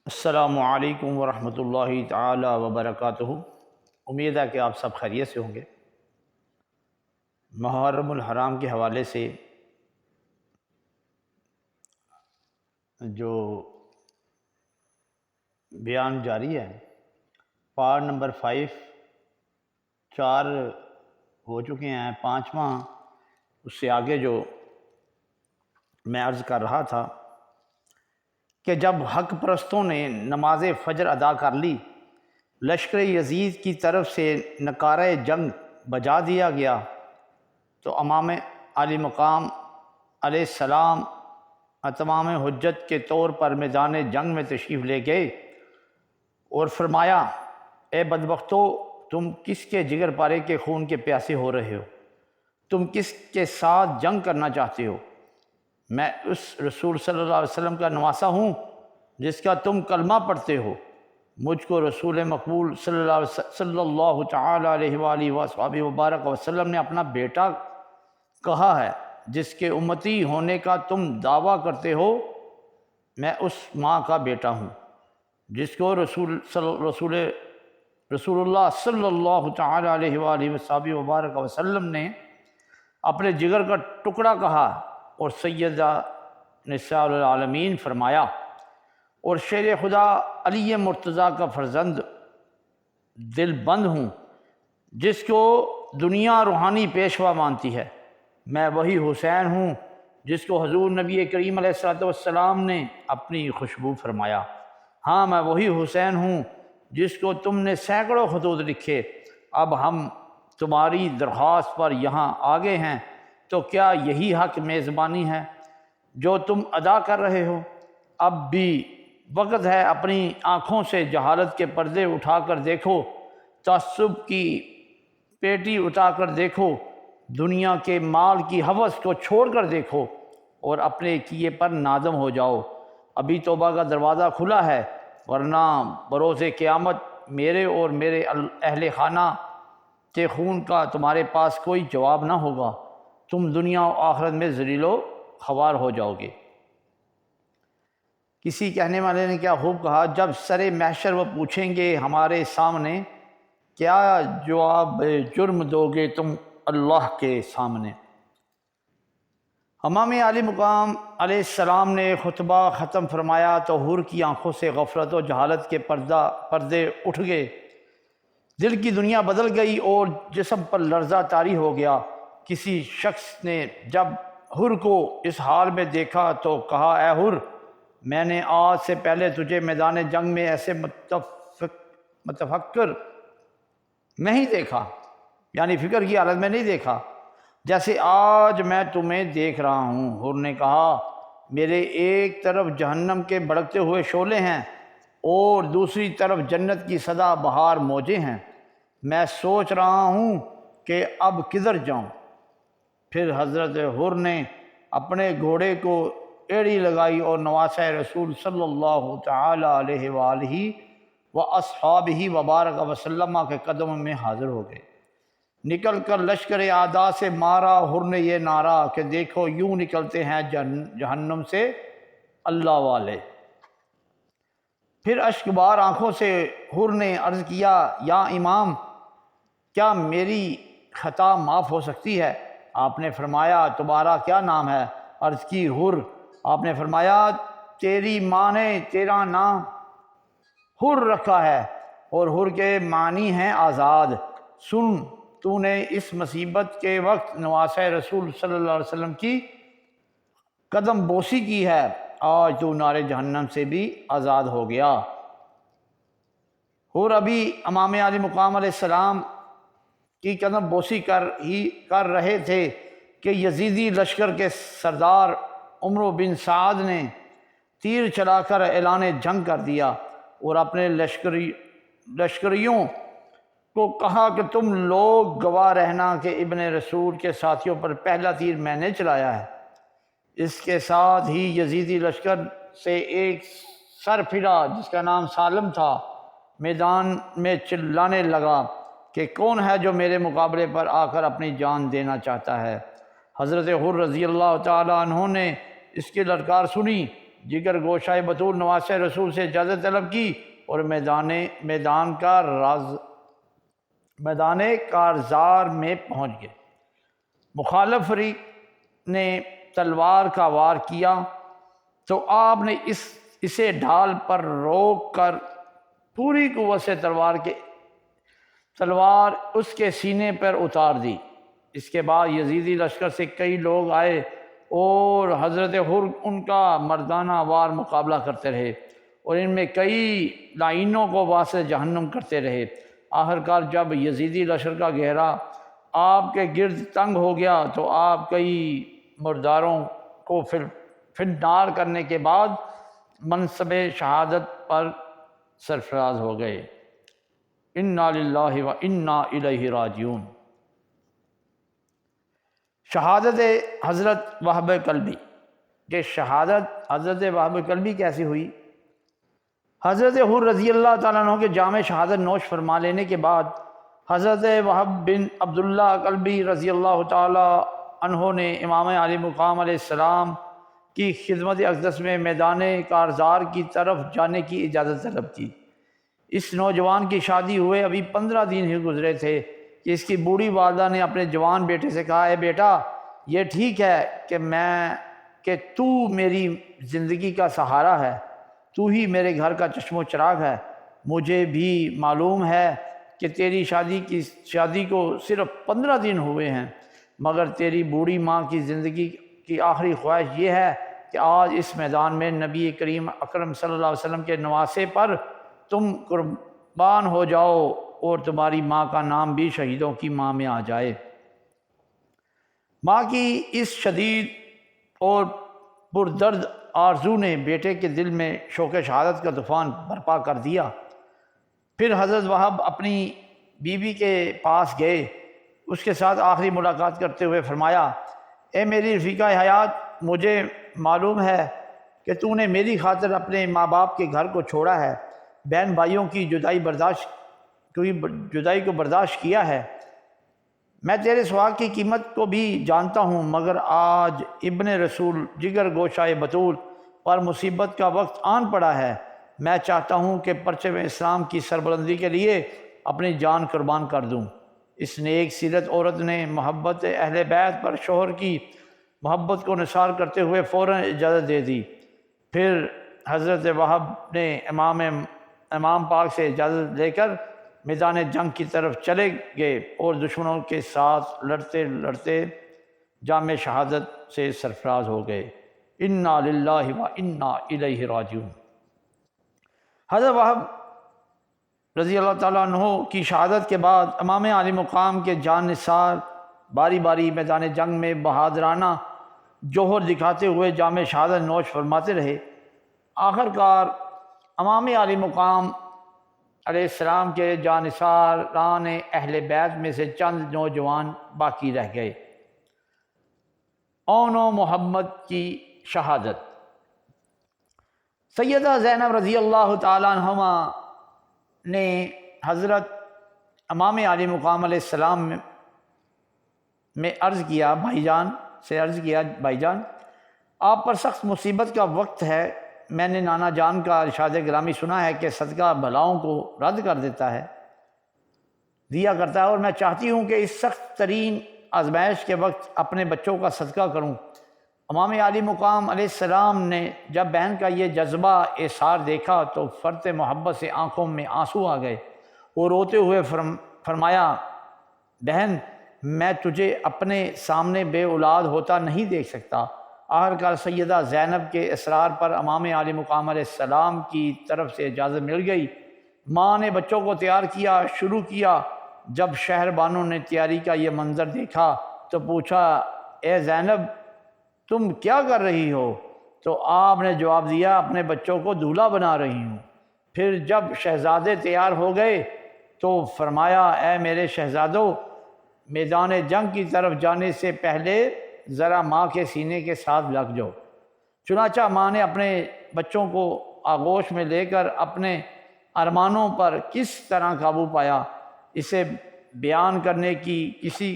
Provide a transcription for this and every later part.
السلام علیکم ورحمۃ اللہ تعالی وبرکاتہ۔ امید ہے کہ آپ سب خیریت سے ہوں گے۔ محرم الحرام کے حوالے سے جو بیان جاری ہے، پارٹ نمبر 5 4 ہو چکے ہیں، 5واں اس سے آگے جو میں عرض کر رہا تھا کہ جب حق پرستوں نے نماز فجر ادا کر لی، لشکر یزید کی طرف سے نعرہ جنگ بجا دیا گیا تو امام علی مقام علیہ السلام اتمام حجت کے طور پر میدان جنگ میں تشریف لے گئے اور فرمایا، اے بدبختو، تم کس کے جگر پارے کے خون کے پیاسے ہو رہے ہو؟ تم کس کے ساتھ جنگ کرنا چاہتے ہو؟ میں اس رسول صلی اللہ علیہ وسلم کا نواسہ ہوں جس کا تم کلمہ پڑھتے ہو۔ مجھ کو رسول مقبول صلی اللہ تعالی علیہ وآلہ وصحبہ وبارک وسلم نے اپنا بیٹا کہا ہے، جس کے امتی ہونے کا تم دعویٰ کرتے ہو۔ میں اس ماں کا بیٹا ہوں جس کو رسول اللہ صلی اللہ تعالی علیہ وآلہ وصحبہ وبارک وسلم نے اپنے جگر کا ٹکڑا کہا اور سیدہ نساء العالمین فرمایا، اور شیر خدا علی مرتضیٰ کا فرزند دل بند ہوں جس کو دنیا روحانی پیشوا مانتی ہے۔ میں وہی حسین ہوں جس کو حضور نبی کریم علیہ السلام نے اپنی خوشبو فرمایا۔ ہاں، میں وہی حسین ہوں جس کو تم نے سینکڑوں خطوط لکھے۔ اب ہم تمہاری درخواست پر یہاں آگے ہیں، تو کیا یہی حق میزبانی ہے جو تم ادا کر رہے ہو؟ اب بھی وقت ہے، اپنی آنکھوں سے جہالت کے پردے اٹھا کر دیکھو، تعصب کی پیٹی اٹھا کر دیکھو، دنیا کے مال کی ہوس کو چھوڑ کر دیکھو اور اپنے کیے پر نادم ہو جاؤ۔ ابھی توبہ کا دروازہ کھلا ہے، ورنہ بروز قیامت میرے اور میرے اہل خانہ کے خون کا تمہارے پاس کوئی جواب نہ ہوگا۔ تم دنیا و آخرت میں ذلیل و خوار ہو جاؤ گے۔ کسی کہنے والے نے کیا خوب کہا، جب سر محشر وہ پوچھیں گے ہمارے سامنے، کیا جواب جرم دو گے تم اللہ کے سامنے؟ امام علی مقام علیہ السلام نے خطبہ ختم فرمایا تو حور کی آنکھوں سے غفلت و جہالت کے پردے اٹھ گئے، دل کی دنیا بدل گئی اور جسم پر لرزہ طاری ہو گیا۔ کسی شخص نے جب حور کو اس حال میں دیکھا تو کہا، اے حور، میں نے آج سے پہلے تجھے میدان جنگ میں ایسے متفکر نہیں دیکھا، یعنی فکر کی حالت میں نہیں دیکھا، جیسے آج میں تمہیں دیکھ رہا ہوں۔ حور نے کہا، میرے ایک طرف جہنم کے بھڑکتے ہوئے شعلے ہیں اور دوسری طرف جنت کی سدا بہار موجیں ہیں، میں سوچ رہا ہوں کہ اب کدھر جاؤں۔ پھر حضرت حور نے اپنے گھوڑے کو ایڑی لگائی اور نواسہ رسول صلی اللہ تعالی علیہ وآلہ واصحابہ وبارک وسلم کے قدم میں حاضر ہو گئے۔ نکل کر لشکر اعداء سے مارا حور نے یہ نعرہ کہ دیکھو یوں نکلتے ہیں جہنم سے اللہ والے۔ پھر اشک بار آنکھوں سے حور نے عرض کیا، یا امام، کیا میری خطا معاف ہو سکتی ہے؟ آپ نے فرمایا، تمہارا کیا نام ہے؟ عرض کی، حور۔ آپ نے فرمایا، تیری ماں نے تیرا نام حر رکھا ہے اور حر کے معنی ہیں آزاد۔ سن، تو نے اس مصیبت کے وقت نواسہ رسول صلی اللہ علیہ وسلم کی قدم بوسی کی ہے، آج تو نار جہنم سے بھی آزاد ہو گیا۔ حر ابھی امام علی مقام علیہ السلام کی قدم بوسی کر رہے تھے کہ یزیدی لشکر کے سردار عمرو بن سعد نے تیر چلا کر اعلان جنگ کر دیا اور اپنے لشکریوں کو کہا کہ تم لوگ گواہ رہنا کہ ابن رسول کے ساتھیوں پر پہلا تیر میں نے چلایا ہے۔ اس کے ساتھ ہی یزیدی لشکر سے ایک سرفرا جس کا نام سالم تھا میدان میں چلانے لگا کہ کون ہے جو میرے مقابلے پر آ کر اپنی جان دینا چاہتا ہے۔ حضرت حر رضی اللہ تعالی عنہ نے اس کی للکار سنی جگر گوشہ بطول نواسہ رسول سے اجازت طلب کی اور میدان کارزار میں پہنچ گئے۔ مخالف فریق نے تلوار کا وار کیا تو آپ نے اسے ڈھال پر روک کر پوری قوت سے تلوار اس کے سینے پر اتار دی۔ اس کے بعد یزیدی لشکر سے کئی لوگ آئے اور حضرت حر ان کا مردانہ وار مقابلہ کرتے رہے اور ان میں کئی لائنوں کو واسطے جہنم کرتے رہے۔ آخرکار جب یزیدی لشکر کا گھیرا آپ کے گرد تنگ ہو گیا تو آپ کئی مرداروں کو فنار کرنے کے بعد منصب شہادت پر سرفراز ہو گئے۔ انا للہ و انا الیہ راجعون۔ شہادت حضرت وہب کلبی کہ شہادت حضرت وہب کلبی کیسی ہوئی؟ حضرت حر رضی اللہ تعالیٰ عنہ کے جامع شہادت نوش فرما لینے کے بعد حضرت وہب بن عبداللہ کلبی رضی اللہ تعالیٰ عنہ نے امام علی مقام علیہ السلام کی خدمت اقدس میں میدان کارزار کی طرف جانے کی اجازت طلب کی۔ اس نوجوان کی شادی ہوئے ابھی 15 دن ہی گزرے تھے کہ اس کی بوڑھی والدہ نے اپنے جوان بیٹے سے کہا، اے بیٹا، یہ ٹھیک ہے کہ تو میری زندگی کا سہارا ہے، تو ہی میرے گھر کا چشم و چراغ ہے۔ مجھے بھی معلوم ہے کہ تیری شادی کو صرف 15 دن ہوئے ہیں، مگر تیری بوڑھی ماں کی زندگی کی آخری خواہش یہ ہے کہ آج اس میدان میں نبی کریم اکرم صلی اللہ علیہ وسلم کے نواسے پر تم قربان ہو جاؤ اور تمہاری ماں کا نام بھی شہیدوں کی ماں میں آ جائے۔ ماں کی اس شدید اور پردرد آرزو نے بیٹے کے دل میں شوق شہادت کا طوفان برپا کر دیا۔ پھر حضرت وہب اپنی بیوی کے پاس گئے، اس کے ساتھ آخری ملاقات کرتے ہوئے فرمایا، اے میری رفیقہ حیات، مجھے معلوم ہے کہ تو نے میری خاطر اپنے ماں باپ کے گھر کو چھوڑا ہے، بہن بھائیوں کی جدائی کو برداشت کیا ہے۔ میں تیرے سہاگ کی قیمت کو بھی جانتا ہوں، مگر آج ابن رسول جگر گوشہ بطول پر مصیبت کا وقت آن پڑا ہے۔ میں چاہتا ہوں کہ پرچم اسلام کی سربلندی کے لیے اپنی جان قربان کر دوں۔ اس نیک سیرت عورت نے محبت اہل بیت پر شوہر کی محبت کو نثار کرتے ہوئے فوراً اجازت دے دی۔ پھر حضرت وہب نے امام پاک سے اجازت لے کر میدان جنگ کی طرف چلے گئے اور دشمنوں کے ساتھ لڑتے لڑتے جامع شہادت سے سرفراز ہو گئے۔ انا للہ و انا الیہ راجعون۔ حضرت وہب رضی اللہ تعالیٰ عنہ کی شہادت کے بعد امام علی مقام کے جان نثار باری باری میدان جنگ میں بہادرانہ جوہر دکھاتے ہوئے جامع شہادت نوش فرماتے رہے۔ آخرکار امام علی مقام علیہ السلام کے جانثاران اہل بیت میں سے چند نوجوان باقی رہ گئے۔ اون و محمد کی شہادت۔ سیدہ زینب رضی اللہ تعالیٰ عنہما نے حضرت امام علی مقام علیہ السلام میں عرض کیا، بھائی جان، آپ پر سخت مصیبت کا وقت ہے۔ میں نے نانا جان کا ارشاد گرامی سنا ہے کہ صدقہ بلاؤں کو رد کر دیا کرتا ہے، اور میں چاہتی ہوں کہ اس سخت ترین آزمائش کے وقت اپنے بچوں کا صدقہ کروں۔ امام علی مقام علیہ السلام نے جب بہن کا یہ جذبہ ایثار دیکھا تو فرط محبت سے آنکھوں میں آنسو آ گئے اور روتے ہوئے فرمایا، بہن، میں تجھے اپنے سامنے بے اولاد ہوتا نہیں دیکھ سکتا۔ آخرکار سیدہ زینب کے اصرار پر امام علی مقام علیہ السلام کی طرف سے اجازت مل گئی۔ ماں نے بچوں کو تیار شروع کیا۔ جب شہر بانوں نے تیاری کا یہ منظر دیکھا تو پوچھا، اے زینب، تم کیا کر رہی ہو؟ تو آپ نے جواب دیا، اپنے بچوں کو دولہا بنا رہی ہوں۔ پھر جب شہزادے تیار ہو گئے تو فرمایا، اے میرے شہزادوں، میدان جنگ کی طرف جانے سے پہلے ذرا ماں کے سینے کے ساتھ لگ جاؤ۔ چنانچہ ماں نے اپنے بچوں کو آغوش میں لے کر اپنے ارمانوں پر کس طرح قابو پایا، اسے بیان کرنے کی کسی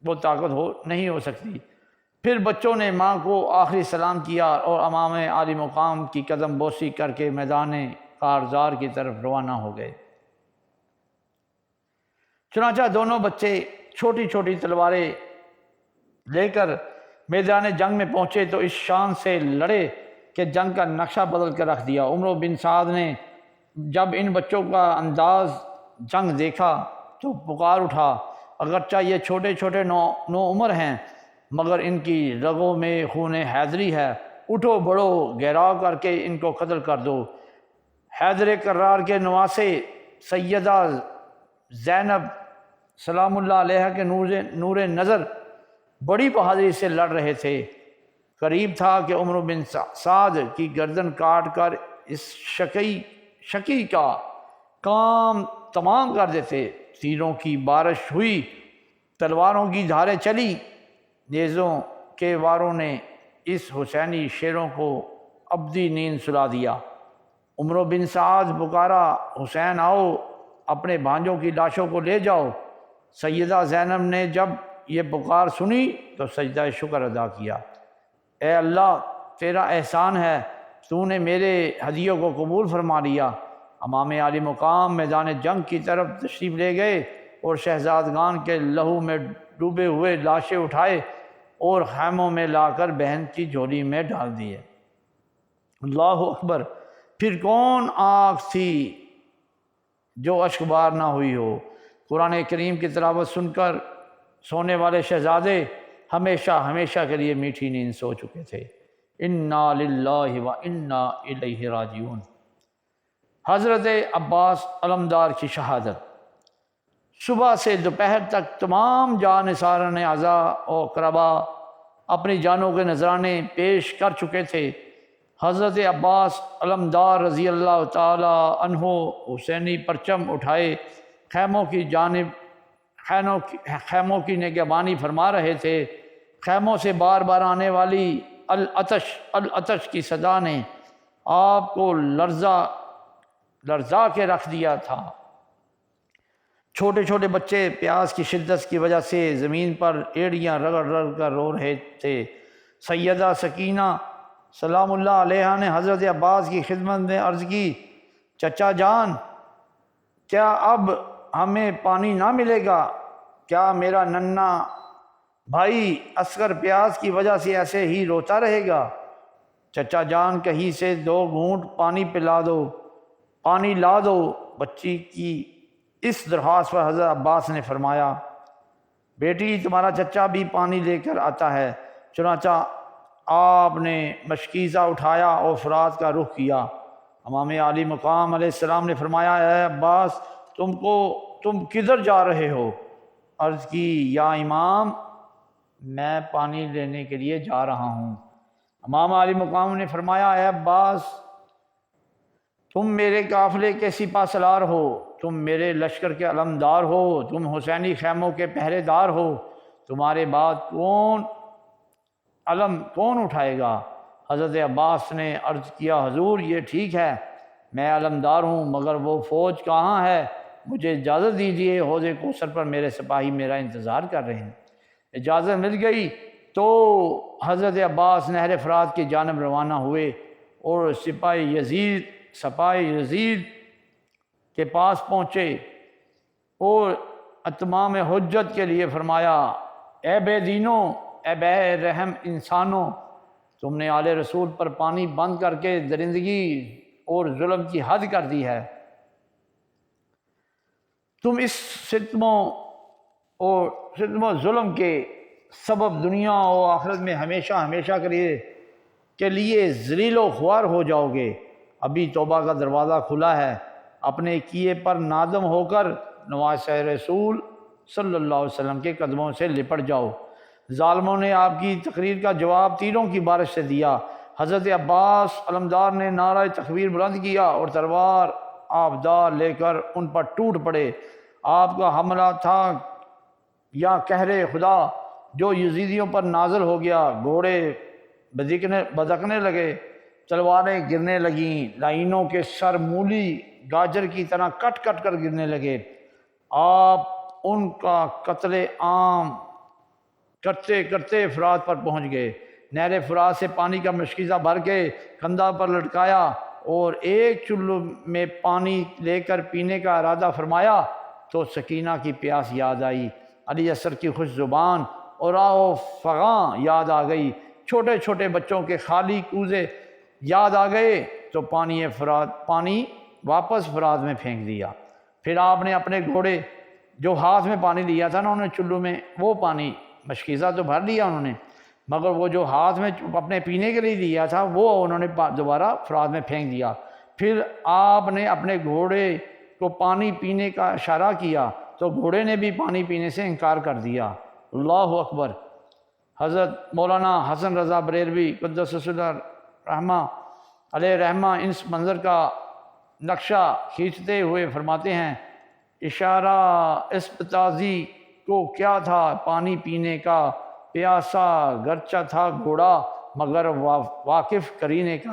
کو طاقت نہیں ہو سکتی۔ پھر بچوں نے ماں کو آخری سلام کیا اور امام عالی مقام کی قدم بوسی کر کے میدان کارزار کی طرف روانہ ہو گئے۔ چنانچہ دونوں بچے چھوٹی چھوٹی تلواریں لے کر میدان جنگ میں پہنچے تو اس شان سے لڑے کہ جنگ کا نقشہ بدل کر رکھ دیا۔ عمرو بن سعد نے جب ان بچوں کا انداز جنگ دیکھا تو پکار اٹھا، اگرچہ یہ چھوٹے چھوٹے نو عمر ہیں مگر ان کی رگوں میں خون حیدری ہے، اٹھو بڑھو گھیراؤ کر کے ان کو قتل کر دو۔ حیدر کرار کے نواسے سیدہ زینب سلام اللہ علیہ کے نور نظر بڑی بہادری سے لڑ رہے تھے۔ قریب تھا کہ عمرو بن سعد کی گردن کاٹ کر اس شقی کا کام تمام کر دیتے۔ تیروں کی بارش ہوئی، تلواروں کی دھاریں چلی، نیزوں کے واروں نے اس حسینی شیروں کو ابدی نیند سلا دیا۔ عمرو بن سعد پکارا، حسین آؤ، اپنے بھانجوں کی لاشوں کو لے جاؤ۔ سیدہ زینب نے جب یہ پکار سنی تو سجدہ شکر ادا کیا۔ اے اللہ، تیرا احسان ہے، تو نے میرے ہدیوں کو قبول فرما لیا۔ امام عالی مقام میدان جنگ کی طرف تشریف لے گئے اور شہزادگان کے لہو میں ڈوبے ہوئے لاشیں اٹھائے اور خیموں میں لا کر بہن کی جھولی میں ڈال دیے۔ اللہ اکبر! پھر کون آنکھ تھی جو اشک بار نہ ہوئی ہو؟ قرآن کریم کی تلاوت سن کر سونے والے شہزادے ہمیشہ ہمیشہ کے لیے میٹھی نیند سو چکے تھے۔ انا للہ و انا الیہ راجعون۔ حضرت عباس علمدار کی شہادت۔ صبح سے دوپہر تک تمام جانثاران اعضا و قربا اپنی جانوں کے نذرانے پیش کر چکے تھے۔ حضرت عباس علمدار رضی اللہ تعالی عنہ حسینی پرچم اٹھائے خیموں کی نگہبانی فرما رہے تھے۔ خیموں سے بار بار آنے والی العطش کی صدا نے آپ کو لرزا کے رکھ دیا تھا۔ چھوٹے چھوٹے بچے پیاس کی شدت کی وجہ سے زمین پر ایڑیاں رگڑ رگڑ کر رو رہے تھے۔ سیدہ سکینہ سلام اللہ علیہ نے حضرت عباس کی خدمت میں عرض کی، چچا جان، کیا اب ہمیں پانی نہ ملے گا؟ کیا میرا ننھا بھائی اصغر پیاس کی وجہ سے ایسے ہی روتا رہے گا؟ چچا جان کہیں سے 2 گھونٹ پانی پلا دو، پانی لا دو۔ بچی کی اس درخواست پر حضرت عباس نے فرمایا، بیٹی تمہارا چچا بھی پانی لے کر آتا ہے۔ چنانچہ آپ نے مشکیزہ اٹھایا اور فرات کا رخ کیا۔ امام عالی مقام علیہ السلام نے فرمایا، اے عباس، تم کدھر جا رہے ہو؟ عرض کی، یا امام، میں پانی لینے کے لیے جا رہا ہوں۔ امام عالی مقام نے فرمایا، اے عباس، تم میرے قافلے کے سپہ سالار ہو، تم میرے لشکر کے علمدار ہو، تم حسینی خیموں کے پہرے دار ہو، تمہارے بعد علم کون اٹھائے گا؟ حضرت عباس نے عرض کیا، حضور یہ ٹھیک ہے، میں علمدار ہوں، مگر وہ فوج کہاں ہے؟ مجھے اجازت دیجیے، حوض کوثر پر میرے سپاہی میرا انتظار کر رہے ہیں۔ اجازت مل گئی تو حضرت عباس نہر فرات کی جانب روانہ ہوئے اور سپاہی یزید کے پاس پہنچے اور اتمام حجت کے لیے فرمایا، اے بے دینوں، اے بے رحم انسانوں، تم نے آل رسول پر پانی بند کر کے درندگی اور ظلم کی حد کر دی ہے۔ تم اس ستم و ظلم کے سبب دنیا و آخرت میں ہمیشہ ہمیشہ کے لیے ذلیل و خوار ہو جاؤ گے۔ ابھی توبہ کا دروازہ کھلا ہے، اپنے کیے پر نادم ہو کر نواسۂ رسول صلی اللہ علیہ وسلم کے قدموں سے لپٹ جاؤ۔ ظالموں نے آپ کی تقریر کا جواب تیروں کی بارش سے دیا۔ حضرت عباس علمدار نے نعرہ تکبیر بلند کیا اور تلوار آبدار لے کر ان پر ٹوٹ پڑے۔ آپ کا حملہ تھا یا قہر خدا جو یزیدیوں پر نازل ہو گیا۔ گھوڑے بدکنے لگے، تلواریں گرنے لگیں، لائنوں کے سر مولی گاجر کی طرح کٹ کٹ کر گرنے لگے۔ آپ ان کا قتل عام کرتے کرتے فرات پر پہنچ گئے۔ نہر فرات سے پانی کا مشکیزہ بھر کے کندھا پر لٹکایا اور ایک چلو میں پانی لے کر پینے کا ارادہ فرمایا تو سکینہ کی پیاس یاد آئی، علی اثر کی خوش زبان اور آؤ فغاں یاد آ گئی، چھوٹے چھوٹے بچوں کے خالی کوزے یاد آ گئے تو پانی واپس فرات میں پھینک دیا۔ پھر آپ نے اپنے گھوڑے جو ہاتھ میں پانی لیا تھا نا انہوں نے چلو میں، وہ پانی مشکیزہ تو بھر لیا انہوں نے، مگر وہ جو ہاتھ میں اپنے پینے کے لیے لیا تھا وہ انہوں نے دوبارہ فرات میں پھینک دیا۔ پھر آپ نے اپنے گھوڑے کو پانی پینے کا اشارہ کیا تو گھوڑے نے بھی پانی پینے سے انکار کر دیا۔ اللہ اکبر۔ حضرت مولانا حسن رضا بریلوی قدس سرہ رحمہ علیہ رحمہ اس منظر کا نقشہ کھینچتے ہوئے فرماتے ہیں، اشارہ اسپتازی کو کیا تھا پانی پینے کا، پیاسا گرچہ تھا گھوڑا مگر واقف کرینے کا،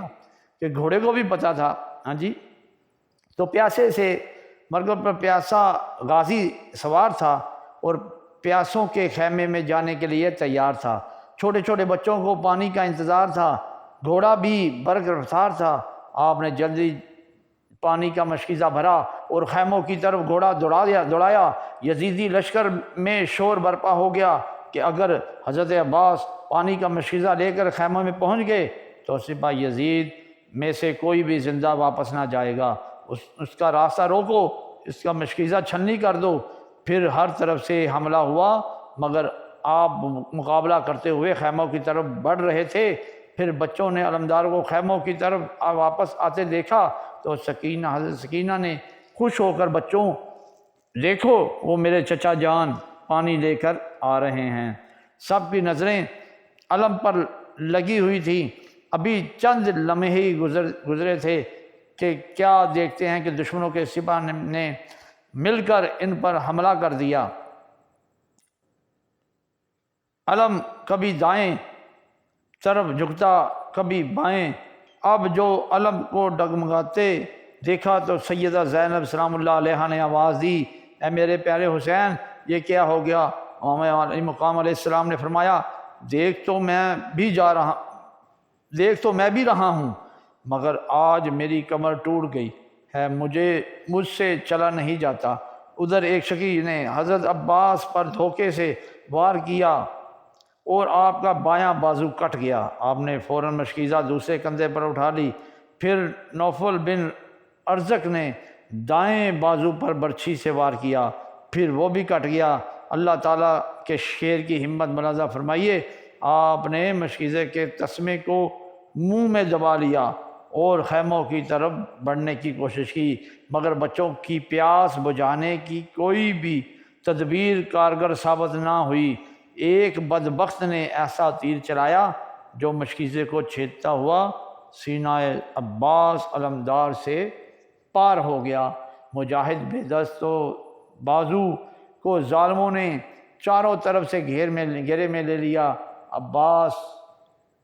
کہ گھوڑے کو بھی پتہ تھا ہاں جی، تو پیاسے سے مرغب پر پیاسا غازی سوار تھا اور پیاسوں کے خیمے میں جانے کے لیے تیار تھا، چھوٹے چھوٹے بچوں کو پانی کا انتظار تھا، گھوڑا بھی برق رفتار تھا۔ آپ نے جلدی پانی کا مشکیزہ بھرا اور خیموں کی طرف گھوڑا دوڑایا۔ یزیدی لشکر میں شور برپا ہو گیا کہ اگر حضرت عباس پانی کا مشکیزہ لے کر خیموں میں پہنچ گئے تو سپاہ یزید میں سے کوئی بھی زندہ واپس نہ جائے گا، اس کا راستہ روکو، اس کا مشکیزہ چھلنی کر دو۔ پھر ہر طرف سے حملہ ہوا مگر آپ مقابلہ کرتے ہوئے خیموں کی طرف بڑھ رہے تھے۔ پھر بچوں نے علمدار کو خیموں کی طرف واپس آتے دیکھا تو حضرت سکینہ نے خوش ہو کر بچوں دیکھو وہ میرے چچا جان پانی لے کر آ رہے ہیں۔ سب کی نظریں علم پر لگی ہوئی تھی، ابھی چند لمحے ہی گزرے تھے کہ کیا دیکھتے ہیں کہ دشمنوں کے سپاہ نے مل کر ان پر حملہ کر دیا۔ علم کبھی دائیں طرف جھکتا کبھی بائیں، اب جو علم کو ڈگمگاتے دیکھا تو سیدہ زینب سلام اللہ علیہا نے آواز دی، اے میرے پیارے حسین یہ کیا ہو گیا؟ امام علی مقام علیہ السلام نے فرمایا، دیکھ تو میں بھی رہا ہوں مگر آج میری کمر ٹوٹ گئی ہے، مجھ سے چلا نہیں جاتا۔ ادھر ایک شخص نے حضرت عباس پر دھوکے سے وار کیا اور آپ کا بایاں بازو کٹ گیا۔ آپ نے فوراً مشکیزہ دوسرے کندھے پر اٹھا لی۔ پھر نوفل بن ارزق نے دائیں بازو پر برچھی سے وار کیا، پھر وہ بھی کٹ گیا۔ اللہ تعالیٰ کے شیر کی ہمت ملاحظہ فرمائیے، آپ نے مشکیزے کے تسمے کو منہ میں دبا لیا اور خیموں کی طرف بڑھنے کی کوشش کی مگر بچوں کی پیاس بجھانے کی کوئی بھی تدبیر کارگر ثابت نہ ہوئی۔ ایک بدبخت نے ایسا تیر چلایا جو مشکیزے کو چھیدتا ہوا سینہ عباس علمدار سے پار ہو گیا۔ مجاہد بے دست و بازو کو ظالموں نے چاروں طرف سے گھیرے میں لے لیا۔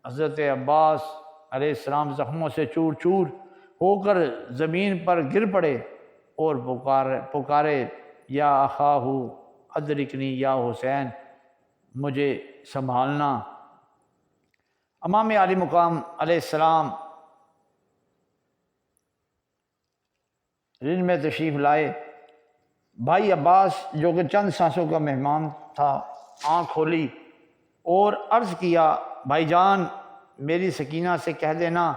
حضرت عباس علیہ السلام زخموں سے چور چور ہو کر زمین پر گر پڑے اور پکارے یا اخاہ ادرکنی یا حسین، مجھے سنبھالنا۔ امام علی مقام علیہ السلام رن میں تشریف لائے۔ بھائی عباس جو کہ چند سانسوں کا مہمان تھا آنکھ کھولی اور عرض کیا، بھائی جان میری سکینہ سے کہہ دینا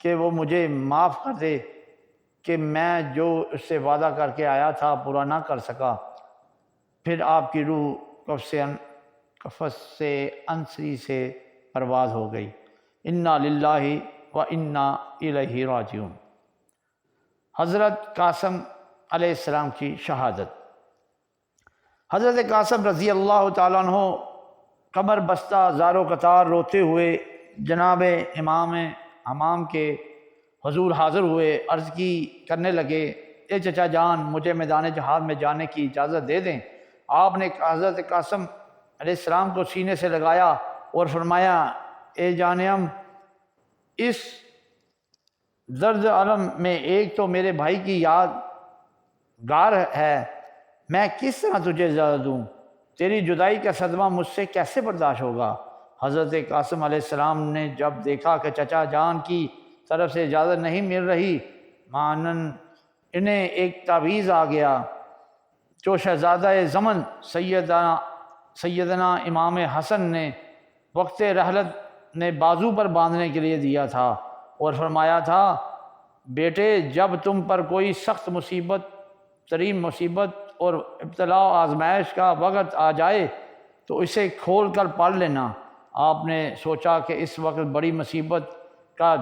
کہ وہ مجھے معاف کر دے کہ میں جو اس سے وعدہ کر کے آیا تھا پورا نہ کر سکا۔ پھر آپ کی روح قفس سے انسری سے پرواز ہو گئی۔ انا للہ و انا الیہ راجعون۔ حضرت قاسم علیہ السلام کی شہادت۔ حضرت قاسم رضی اللہ تعالیٰ عنہ کمر بستہ زار و قطار روتے ہوئے جناب امام کے حضور حاضر ہوئے، عرض کی کرنے لگے، اے چچا جان مجھے میدان جہاد میں جانے کی اجازت دے دیں۔ آپ نے حضرت قاسم علیہ السلام کو سینے سے لگایا اور فرمایا، اے جانم اس درد علم میں ایک تو میرے بھائی کی یاد گار ہے، میں کس طرح تجھے اجازت دوں؟ تیری جدائی کا صدمہ مجھ سے کیسے برداشت ہوگا؟ حضرت قاسم علیہ السلام نے جب دیکھا کہ چچا جان کی طرف سے اجازت نہیں مل رہی، مانن انہیں ایک تعویذ آ گیا جو شہزادہ زمن سیدنا امام حسن نے وقت رحلت نے بازو پر باندھنے کے لیے دیا تھا، اور فرمایا تھا بیٹے جب تم پر کوئی سخت مصیبت ترین مصیبت اور ابتلا و آزمائش کا وقت آ جائے تو اسے کھول کر پڑھ لینا۔ آپ نے سوچا کہ اس وقت بڑی مصیبت کا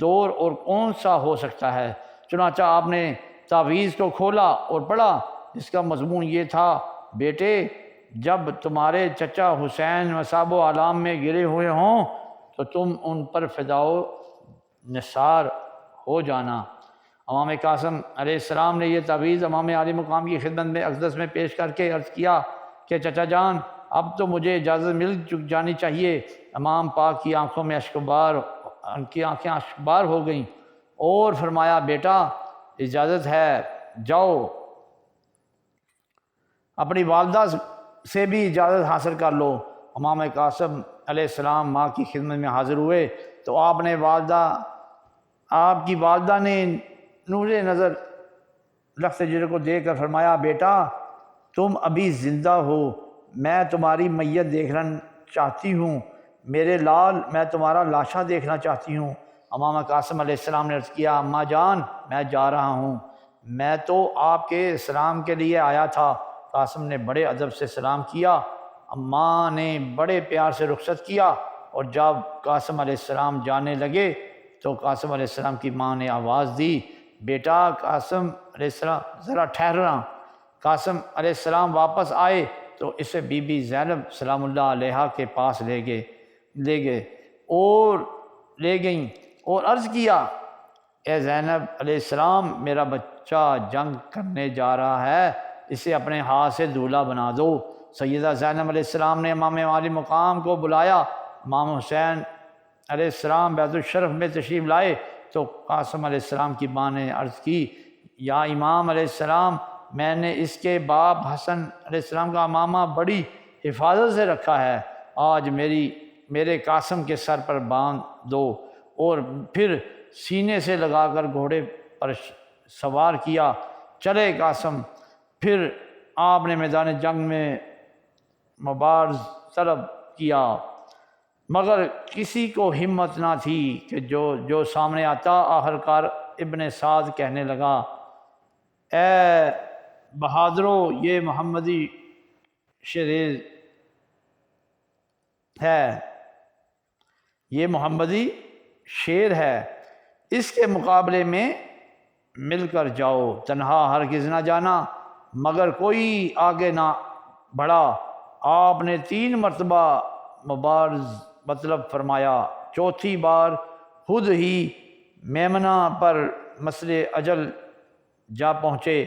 دور اور کون سا ہو سکتا ہے، چنانچہ آپ نے تعویذ کو کھولا اور پڑھا، جس کا مضمون یہ تھا بیٹے جب تمہارے چچا حسین مصاب و آلام میں گرے ہوئے ہوں تو تم ان پر فداء نثار ہو جانا۔ امام قاسم علیہ السلام نے یہ تعویذ امام عالی مقام کی خدمت میں اقدس میں پیش کر کے عرض کیا کہ چچا جان اب تو مجھے اجازت مل جانی چاہیے۔ امام پاک کی آنکھوں میں ان کی آنکھیں اشکبار ہو گئیں اور فرمایا بیٹا اجازت ہے، جاؤ اپنی والدہ سے بھی اجازت حاصل کر لو۔ امام قاسم علیہ السلام ماں کی خدمت میں حاضر ہوئے تو آپ کی والدہ نے نور نظر لخت جگر کو دیکھ کر فرمایا بیٹا تم ابھی زندہ ہو، میں تمہاری میت دیکھنا چاہتی ہوں، میرے لال میں تمہارا لاشا دیکھنا چاہتی ہوں۔ امام قاسم علیہ السلام نے عرض کیا اماں جان میں جا رہا ہوں، میں تو آپ کے سلام کے لیے آیا تھا۔ قاسم نے بڑے ادب سے سلام کیا، اماں نے بڑے پیار سے رخصت کیا، اور جب قاسم علیہ السلام جانے لگے تو قاسم علیہ السلام کی ماں نے آواز دی بیٹا قاسم علیہ السلام ذرا ٹھہرنا۔ قاسم علیہ السلام واپس آئے تو اسے بی بی زینب سلام اللہ علیہا کے پاس لے گئیں اور عرض کیا اے زینب علیہ السلام میرا بچہ جنگ کرنے جا رہا ہے، اسے اپنے ہاتھ سے دولہا بنا دو۔ سیدہ زینب علیہ السلام نے امام عالی مقام کو بلایا، امام حسین علیہ السلام بیت الشرف میں تشریف لائے تو قاسم علیہ السلام کی ماں نے عرض کی یا امام علیہ السلام میں نے اس کے باپ حسن علیہ السلام کا امامہ بڑی حفاظت سے رکھا ہے، آج میرے قاسم کے سر پر باندھ دو۔ اور پھر سینے سے لگا کر گھوڑے پر سوار کیا، چلے قاسم۔ پھر آپ نے میدان جنگ میں مبارز طلب کیا، مگر کسی کو ہمت نہ تھی کہ جو سامنے آتا۔ آخر کار ابن سعد کہنے لگا اے بہادرو یہ محمدی شیر ہے، اس کے مقابلے میں مل کر جاؤ، تنہا ہرگز نہ جانا۔ مگر کوئی آگے نہ بڑھا، آپ نے 3 مرتبہ مبارز مطلب فرمایا، چوتھی بار خود ہی میمنہ پر مسئلے اجل جا پہنچے،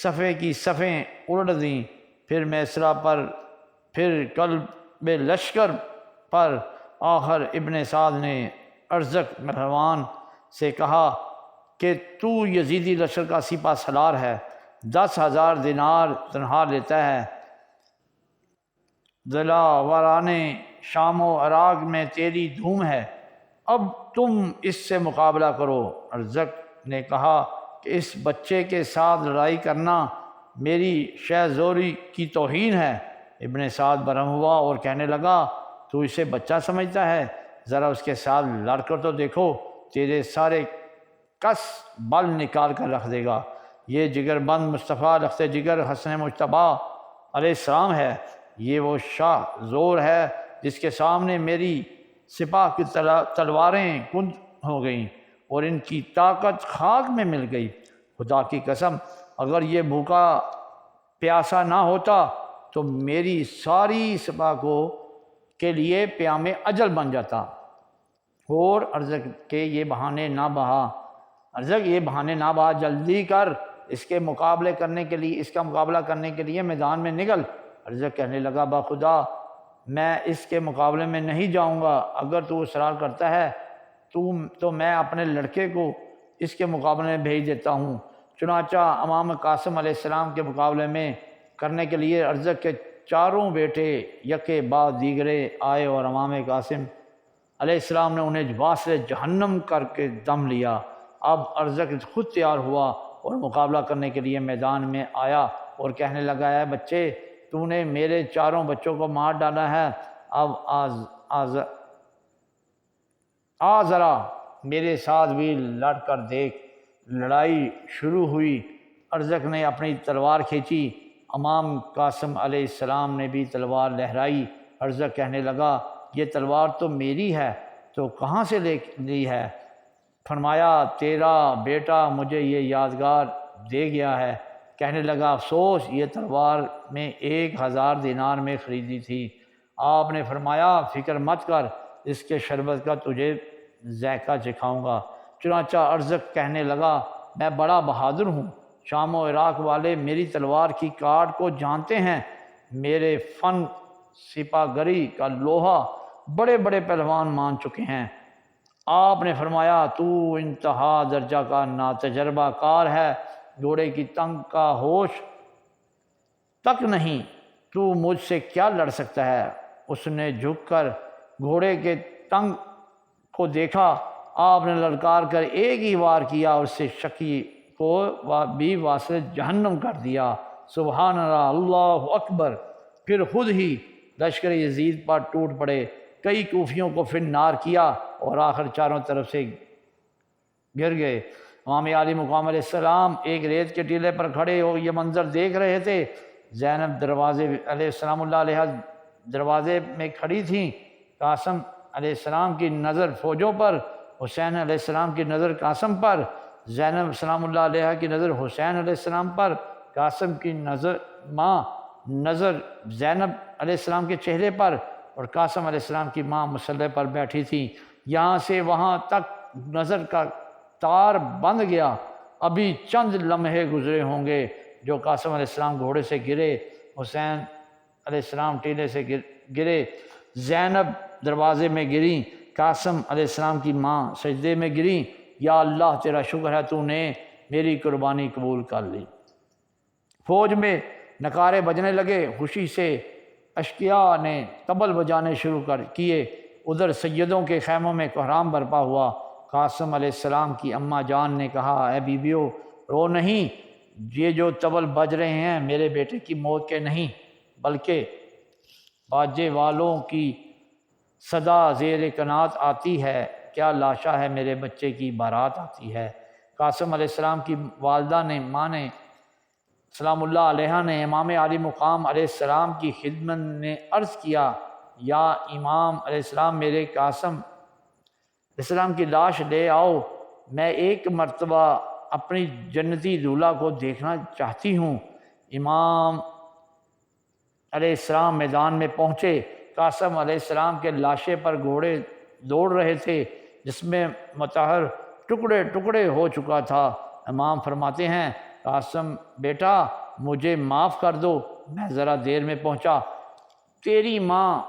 صفے کی صفیں الٹ دیں، پھر میسرہ پر، پھر قلب لشکر پر۔ آخر ابن سعد نے ارزق مہروان سے کہا کہ تو یزیدی لشکر کا سپہ سالار ہے، 10,000 دینار تنخواہ لیتا ہے، دلاورانے شام و عراق میں تیری دھوم ہے، اب تم اس سے مقابلہ کرو۔ ارزق نے کہا کہ اس بچے کے ساتھ لڑائی کرنا میری شہ زوری کی توہین ہے۔ ابن سعد برہم ہوا اور کہنے لگا تو اسے بچہ سمجھتا ہے، ذرا اس کے ساتھ لڑ کر تو دیکھو، تیرے سارے کس بل نکال کر رکھ دے گا۔ یہ جگر بند مصطفیٰ لخت جگر حسن مجتبیٰ علیہ السلام ہے، یہ وہ شاہ زور ہے جس کے سامنے میری سپاہ کی تلواریں کند ہو گئیں اور ان کی طاقت خاک میں مل گئی۔ خدا کی قسم اگر یہ بھوکا پیاسا نہ ہوتا تو میری ساری سپاہ کے لیے پیام اجل بن جاتا۔ اور ارزق کے یہ بہانے نہ بہا، جلدی کر، اس کا مقابلہ کرنے کے لیے میدان میں نکل۔ ارزق کہنے لگا بخدا میں اس کے مقابلے میں نہیں جاؤں گا، اگر تو اصرار کرتا ہے تو میں اپنے لڑکے کو اس کے مقابلے میں بھیج دیتا ہوں۔ چنانچہ امام قاسم علیہ السلام کے مقابلے میں کرنے کے لیے ارزق کے چاروں بیٹے یکے بعد دیگرے آئے اور امام قاسم علیہ السلام نے انہیں واسطے جہنم کر کے دم لیا۔ اب ارزق خود تیار ہوا اور مقابلہ کرنے کے لیے میدان میں آیا اور کہنے لگا، اے بچے، تو نے میرے چاروں بچوں کو مار ڈالا ہے، اب آ ذرا میرے ساتھ بھی لڑ کر دیکھ۔ لڑائی شروع ہوئی۔ ارزق نے اپنی تلوار کھینچی، امام قاسم علیہ السلام نے بھی تلوار لہرائی۔ ارزق کہنے لگا، یہ تلوار تو میری ہے، تو کہاں سے لے لی ہے؟ فرمایا، تیرا بیٹا مجھے یہ یادگار دے گیا ہے۔ کہنے لگا، افسوس، یہ تلوار میں 1000 دینار میں خریدی تھی۔ آپ نے فرمایا، فکر مت کر، اس کے شربت کا تجھے ذائقہ چکھاؤں گا۔ چنانچہ ارزق کہنے لگا، میں بڑا بہادر ہوں، شام و عراق والے میری تلوار کی کاٹ کو جانتے ہیں، میرے فن سپہ گری کا لوہا بڑے بڑے پہلوان مان چکے ہیں۔ آپ نے فرمایا، تو انتہا درجہ کا ناتجربہ کار ہے، گھوڑے کی ٹنگ کا ہوش تک نہیں، تو مجھ سے کیا لڑ سکتا ہے؟ اس نے جھک کر گھوڑے کے ٹنگ کو دیکھا۔ آپ نے للکار کر ایک ہی وار کیا اور اس سے شکی کو بھی واسطے جہنم کر دیا۔ سبحان اللہ، اللہ اکبر۔ پھر خود ہی لشکر یزید پر ٹوٹ پڑے، کئی کوفیوں کو پھر نار کیا اور آخر چاروں طرف سے گر گئے۔ امام عالی مقام علیہ السلام ایک ریت کے ٹیلے پر کھڑے ہو یہ منظر دیکھ رہے تھے۔ زینب دروازے علیہ السلام اللہ علیہ دروازے میں کھڑی تھیں۔ قاسم علیہ السلام کی نظر فوجوں پر، حسین علیہ السلام کی نظر قاسم پر، زینب سلام اللہ علیہ کی نظر حسین علیہ السلام پر، قاسم کی نظر زینب علیہ السلام کے چہرے پر، اور قاسم علیہ السلام کی ماں مسلح پر بیٹھی تھی۔ یہاں سے وہاں تک نظر کا تار بند گیا۔ ابھی چند لمحے گزرے ہوں گے جو قاسم علیہ السلام گھوڑے سے گرے، حسین علیہ السلام ٹیلے سے گرے، زینب دروازے میں گریں، قاسم علیہ السلام کی ماں سجدے میں گریں۔ یا اللہ، تیرا شکر ہے، تو نے میری قربانی قبول کر لی۔ فوج میں نعرے بجنے لگے، خوشی سے اشقیاء نے طبل بجانے شروع کیے۔ ادھر سیدوں کے خیموں میں کوہرام برپا ہوا۔ قاسم علیہ السلام کی اماں جان نے کہا، اے بیویو، رو نہیں، یہ جو طبل بج رہے ہیں میرے بیٹے کی موت کے نہیں، بلکہ باجے والوں کی صدا زیر قنات آتی ہے، کیا لاشا ہے میرے بچے کی بارات آتی ہے۔ قاسم علیہ السلام کی والدہ نے، ماں نے سلام اللہ علیہ نے امام عالی مقام علیہ السلام کی خدمت نے عرض کیا، یا امام علیہ السلام، میرے قاسم علیہ السلام کی لاش لے آؤ، میں ایک مرتبہ اپنی جنتی دولہا کو دیکھنا چاہتی ہوں۔ امام علیہ السلام میدان میں پہنچے۔ قاسم علیہ السلام کے لاشے پر گھوڑے دوڑ رہے تھے، جس میں مطہر ٹکڑے ٹکڑے ہو چکا تھا۔ امام فرماتے ہیں، قاسم بیٹا، مجھے معاف کر دو، میں ذرا دیر میں پہنچا، تیری ماں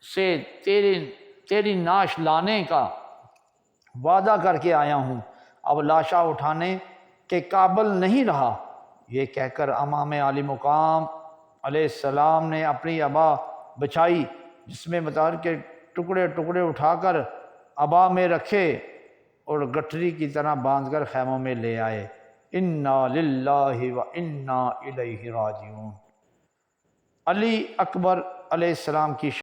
سے تیری نعش لانے کا وعدہ کر کے آیا ہوں، اب لاشا اٹھانے کے قابل نہیں رہا۔ یہ کہہ کر امام عالی مقام علیہ السلام نے اپنی عبا بچھائی، جس میں مطہر کے ٹکڑے ٹکڑے اٹھا کر عبا میں رکھے اور گٹھری کی طرح باندھ کر خیموں میں لے آئے۔ انا للہ و انا الیہ راجعون۔ علی اکبر علیہ السلام کی